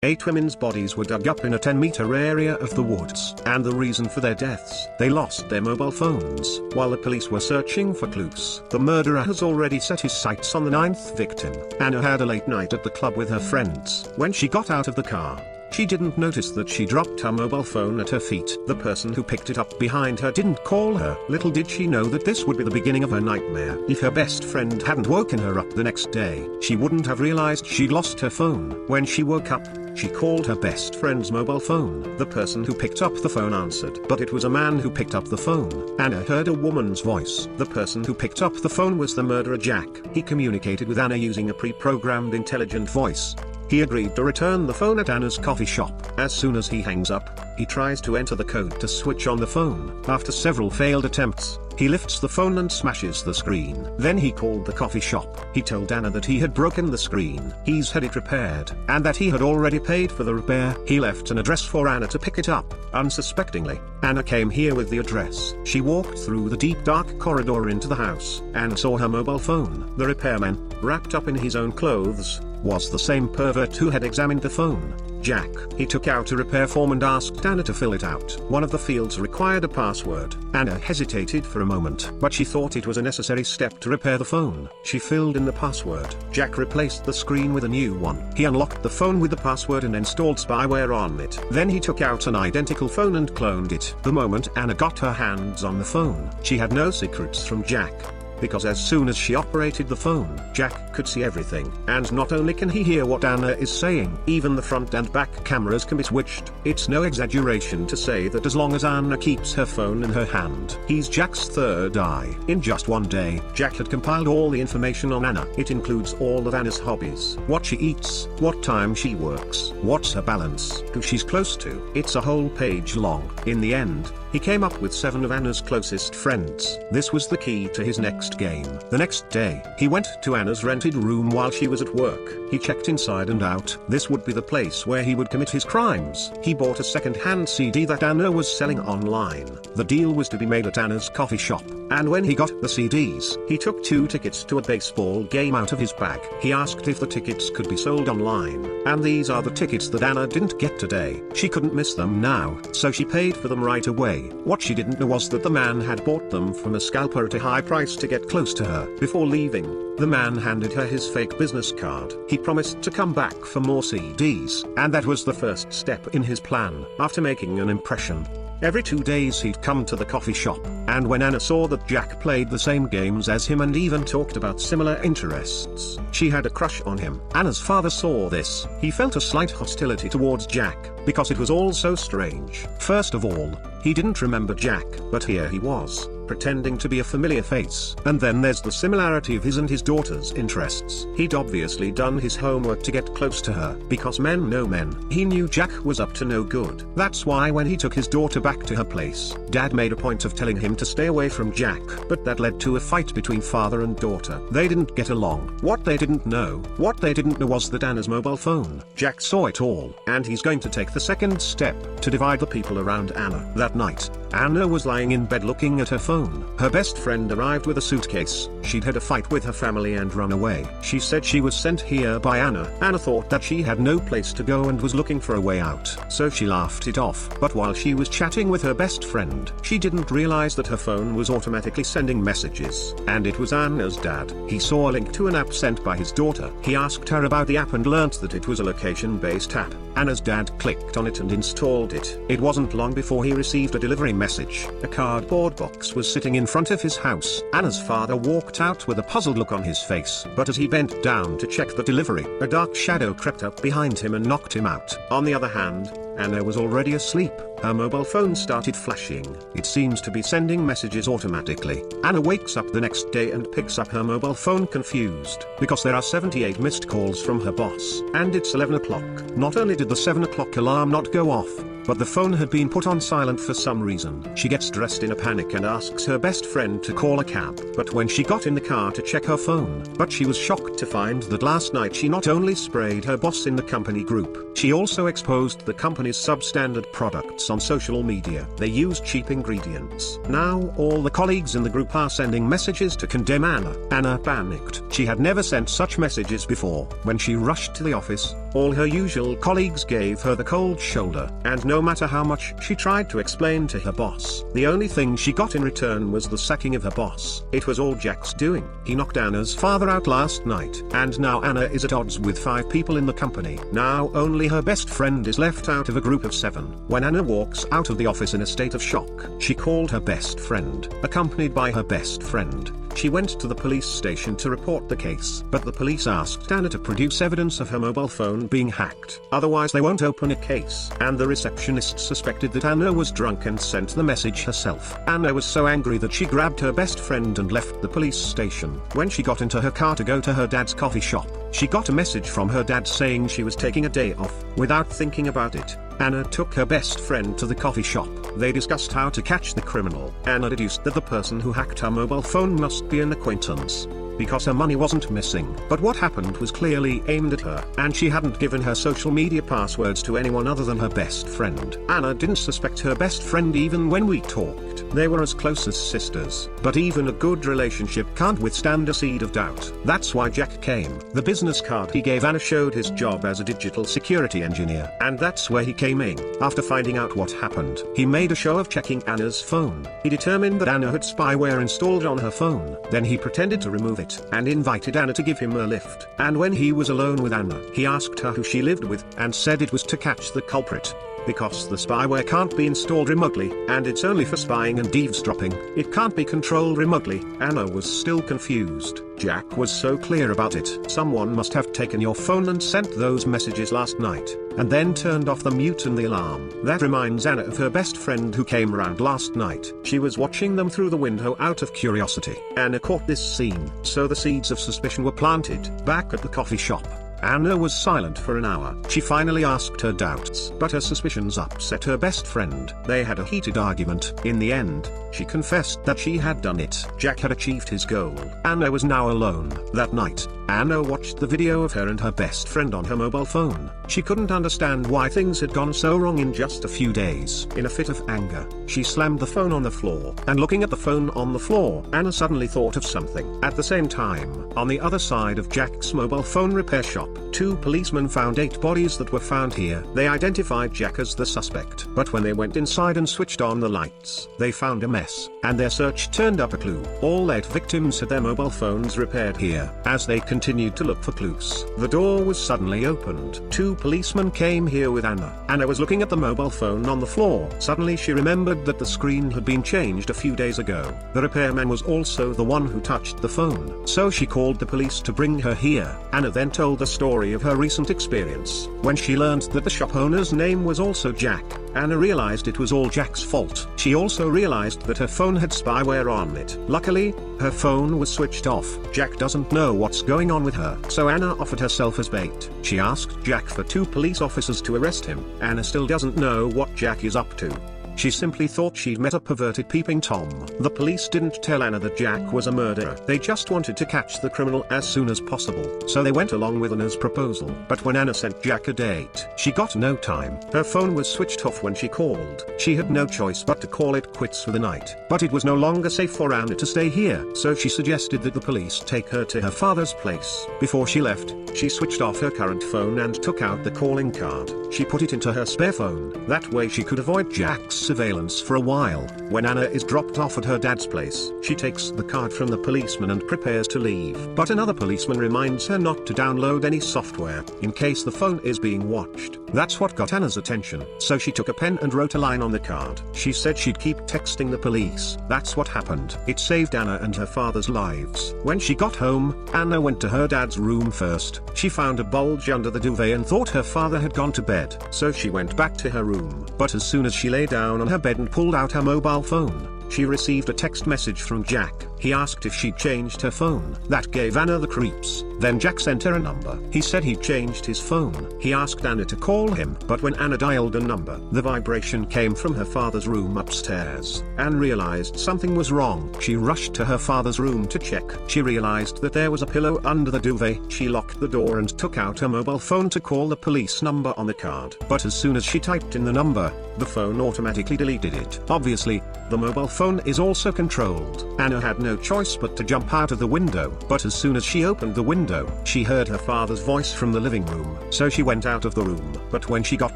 8 women's bodies were dug up in a 10-meter area of the woods. And the reason for their deaths: they lost their mobile phones. While the police were searching for clues, the murderer has already set his sights on the 9th victim. Anna had a late night at the club with her friends. When she got out of the car, she didn't notice that she dropped her mobile phone at her feet. The person who picked it up behind her didn't call her. Little did she know that this would be the beginning of her nightmare. If her best friend hadn't woken her up the next day, she wouldn't have realized she'd lost her phone. When she woke up, she called her best friend's mobile phone. The person who picked up the phone answered, but it was a man who picked up the phone. Anna heard a woman's voice. The person who picked up the phone was the murderer, Jack. He communicated with Anna using a pre-programmed intelligent voice. He agreed to return the phone at Anna's coffee shop. As soon as he hangs up, he tries to enter the code to switch on the phone. After several failed attempts, he lifts the phone and smashes the screen. Then he called the coffee shop. He told Anna that he had broken the screen. He's had it repaired, and that he had already paid for the repair. He left an address for Anna to pick it up. Unsuspectingly, Anna came here with the address. She walked through the deep dark corridor into the house, and saw her mobile phone. The repairman, wrapped up in his own clothes, was the same pervert who had examined the phone, Jack. He took out a repair form and asked Anna to fill it out. One of the fields required a password. Anna hesitated for a moment, but she thought it was a necessary step to repair the phone. She filled in the password. Jack replaced the screen with a new one. He unlocked the phone with the password and installed spyware on it. Then he took out an identical phone and cloned it. The moment Anna got her hands on the phone, she had no secrets from Jack, because as soon as she operated the phone, Jack could see everything. And not only can he hear what Anna is saying, even the front and back cameras can be switched. It's no exaggeration to say that as long as Anna keeps her phone in her hand, he's Jack's third eye. In just one day, Jack had compiled all the information on Anna. It includes all of Anna's hobbies, what she eats, what time she works, what's her balance, who she's close to. It's a whole page long. In the end, he came up with 7 of Anna's closest friends. This was the key to his next game. The next day, he went to Anna's rented room while she was at work. He checked inside and out. This would be the place where he would commit his crimes. He bought a second-hand CD that Anna was selling online. The deal was to be made at Anna's coffee shop, and when he got the CDs, he took 2 tickets to a baseball game out of his bag. He asked if the tickets could be sold online, and these are the tickets that Anna didn't get today. She couldn't miss them now, so she paid for them right away. What she didn't know was that the man had bought them from a scalper at a high price to get close to her. Before leaving, the man handed her his fake business card. He promised to come back for more CDs, and that was the first step in his plan. After making an impression, every 2 days he'd come to the coffee shop, and when Anna saw that Jack played the same games as him and even talked about similar interests, she had a crush on him. Anna's father saw this. He felt a slight hostility towards Jack, because it was all so strange. First of all, he didn't remember Jack, but here he was, pretending to be a familiar face. And then there's the similarity of his and his daughter's interests. He'd obviously done his homework to get close to her, because men know men. He knew Jack was up to no good. That's why when he took his daughter back to her place, Dad made a point of telling him to stay away from Jack, but that led to a fight between father and daughter. They didn't get along. What they didn't know was that Anna's mobile phone. Jack saw it all, and he's going to take the second step to divide the people around Anna. That night, Anna was lying in bed looking at her phone. Her best friend arrived with a suitcase. She'd had a fight with her family and run away. She said she was sent here by Anna. Anna thought that she had no place to go and was looking for a way out, so she laughed it off. But while she was chatting with her best friend, she didn't realize that her phone was automatically sending messages. And it was Anna's dad. He saw a link to an app sent by his daughter. He asked her about the app and learnt that it was a location-based app. Anna's dad clicked on it and installed it. It wasn't long before he received a delivery message. A cardboard box was sitting in front of his house. Anna's father walked out with a puzzled look on his face, but as he bent down to check the delivery, a dark shadow crept up behind him and knocked him out. On the other hand, Anna was already asleep. Her mobile phone started flashing. It seems to be sending messages automatically. Anna wakes up the next day and picks up her mobile phone confused, because there are 78 missed calls from her boss, and it's 11 o'clock. Not only did the 7 o'clock alarm not go off, but the phone had been put on silent for some reason. She gets dressed in a panic and asks her best friend to call a cab. But when she got in the car to check her phone, she was shocked to find that last night she not only sprayed her boss in the company group, she also exposed the company's substandard products on social media. They used cheap ingredients. Now all the colleagues in the group are sending messages to condemn Anna. Anna panicked. She had never sent such messages before. When she rushed to the office, all her usual colleagues gave her the cold shoulder, and no matter how much she tried to explain to her boss, the only thing she got in return was the sacking of her boss. It was all Jack's doing. He knocked Anna's father out last night, and now Anna is at odds with 5 people in the company. Now only her best friend is left out of a group of 7. When Anna walks out of the office in a state of shock, she called her best friend. Accompanied by her best friend, she went to the police station to report the case. But the police asked Anna to produce evidence of her mobile phone being hacked, otherwise they won't open a case. And the receptionist suspected that Anna was drunk and sent the message herself. Anna was so angry that she grabbed her best friend and left the police station. When she got into her car to go to her dad's coffee shop, she got a message from her dad saying she was taking a day off. Without thinking about it, Anna took her best friend to the coffee shop. They discussed how to catch the criminal. Anna deduced that the person who hacked her mobile phone must be an acquaintance, because her money wasn't missing. But what happened was clearly aimed at her, and she hadn't given her social media passwords to anyone other than her best friend. Anna didn't suspect her best friend even when we talked. They were as close as sisters. But even a good relationship can't withstand a seed of doubt. That's why Jack came. The business card he gave Anna showed his job as a digital security engineer, and that's where he came in. After finding out what happened, he made a show of checking Anna's phone. He determined that Anna had spyware installed on her phone. Then he pretended to remove it, and invited Anna to give him a lift. And when he was alone with Anna, he asked her who she lived with, and said it was to catch the culprit. Because the spyware can't be installed remotely, and it's only for spying and eavesdropping, it can't be controlled remotely. Anna was still confused. Jack was so clear about it. Someone must have taken your phone and sent those messages last night, and then turned off the mute and the alarm. That reminds Anna of her best friend who came around last night. She was watching them through the window out of curiosity. Anna caught this scene, so the seeds of suspicion were planted. Back at the coffee shop, Anna was silent for an hour. She finally asked her doubts, but her suspicions upset her best friend. They had a heated argument. In the end, she confessed that she had done it. Jack had achieved his goal. Anna was now alone. That night, Anna watched the video of her and her best friend on her mobile phone. She couldn't understand why things had gone so wrong in just a few days. In a fit of anger, she slammed the phone on the floor. And looking at the phone on the floor, Anna suddenly thought of something. At the same time, on the other side of Jack's mobile phone repair shop, 2 policemen found 8 bodies that were found here. They identified Jack as the suspect. But when they went inside and switched on the lights, they found a mess, and their search turned up a clue. All 8 victims had their mobile phones repaired here. As they continued to look for clues, the door was suddenly opened. 2 policemen came here with Anna. Anna was looking at the mobile phone on the floor. Suddenly she remembered that the screen had been changed a few days ago. The repairman was also the one who touched the phone. So she called the police to bring her here. Anna then told the story of her recent experience. When she learned that the shop owner's name was also Jack, Anna realized it was all Jack's fault. She also realized that her phone had spyware on it. Luckily, her phone was switched off. Jack doesn't know what's going on with her, so Anna offered herself as bait. She asked Jack for 2 police officers to arrest him. Anna still doesn't know what Jack is up to. She simply thought she'd met a perverted peeping Tom. The police didn't tell Anna that Jack was a murderer. They just wanted to catch the criminal as soon as possible. So they went along with Anna's proposal. But when Anna sent Jack a date, she got no time. Her phone was switched off when she called. She had no choice but to call it quits for the night. But it was no longer safe for Anna to stay here. So she suggested that the police take her to her father's place. Before she left, she switched off her current phone and took out the calling card. She put it into her spare phone. That way she could avoid Jack's surveillance for a while. When Anna is dropped off at her dad's place, she takes the card from the policeman and prepares to leave. But another policeman reminds her not to download any software, in case the phone is being watched. That's what got Anna's attention. So she took a pen and wrote a line on the card. She said she'd keep texting the police. That's what happened. It saved Anna and her father's lives. When she got home, Anna went to her dad's room first. She found a bulge under the duvet and thought her father had gone to bed. So she went back to her room. But as soon as she lay down on her bed and pulled out her mobile phone, she received a text message from Jack. He asked if she'd changed her phone. That gave Anna the creeps. Then Jack sent her a number. He said he'd changed his phone. He asked Anna to call him, but when Anna dialed a number, the vibration came from her father's room upstairs. Anne realized something was wrong. She rushed to her father's room to check. She realized that there was a pillow under the duvet. She locked the door and took out her mobile phone to call the police number on the card. But as soon as she typed in the number, the phone automatically deleted it. Obviously, the mobile phone is also controlled. Anna had no choice but to jump out of the window. But as soon as she opened the window, she heard her father's voice from the living room. So she went out of the room. But when she got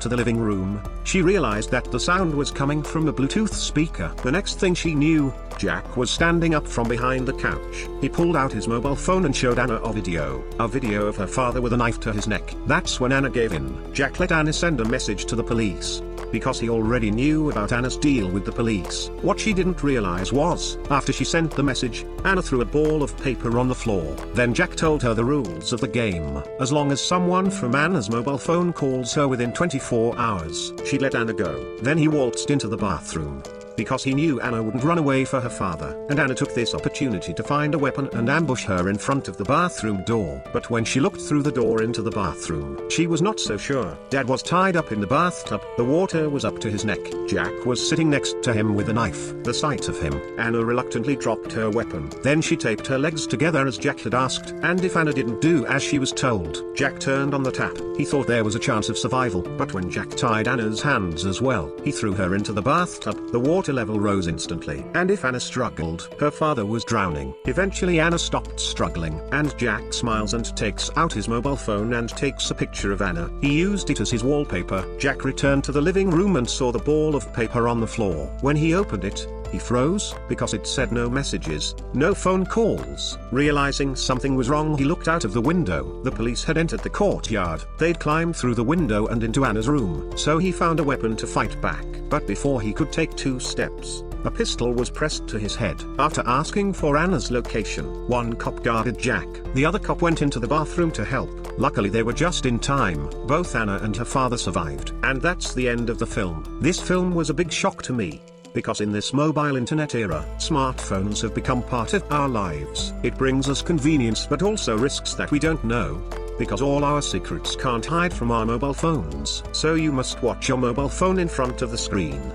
to the living room, she realized that the sound was coming from a Bluetooth speaker. The next thing she knew, Jack was standing up from behind the couch. He pulled out his mobile phone and showed Anna a video of her father with a knife to his neck. That's when Anna gave in. Jack let Anna send a message to the police, because he already knew about Anna's deal with the police. What she didn't realize was, after she sent the message, Anna threw a ball of paper on the floor. Then Jack told her the rules of the game. As long as someone from Anna's mobile phone calls her within 24 hours, she'd let Anna go. Then he waltzed into the bathroom, because he knew Anna wouldn't run away for her father. And Anna took this opportunity to find a weapon and ambush her in front of the bathroom door. But when she looked through the door into the bathroom, she was not so sure. Dad was tied up in the bathtub. The water was up to his neck. Jack was sitting next to him with a knife. The sight of him, Anna reluctantly dropped her weapon. Then she taped her legs together as Jack had asked. And if Anna didn't do as she was told, Jack turned on the tap. He thought there was a chance of survival. But when Jack tied Anna's hands as well, he threw her into the bathtub. The water level rose instantly. And if Anna struggled, her father was drowning. Eventually Anna stopped struggling, and Jack smiles and takes out his mobile phone and takes a picture of Anna. He used it as his wallpaper. Jack returned to the living room and saw the ball of paper on the floor. When he opened it, he froze, because it said no messages, no phone calls. Realizing something was wrong, he looked out of the window. The police had entered the courtyard. They'd climbed through the window and into Anna's room. So he found a weapon to fight back. But before he could take 2 steps, a pistol was pressed to his head. After asking for Anna's location, one cop guarded Jack. The other cop went into the bathroom to help. Luckily they were just in time. Both Anna and her father survived. And that's the end of the film. This film was a big shock to me, because in this mobile internet era, smartphones have become part of our lives. It brings us convenience but also risks that we don't know, because all our secrets can't hide from our mobile phones. So you must watch your mobile phone in front of the screen.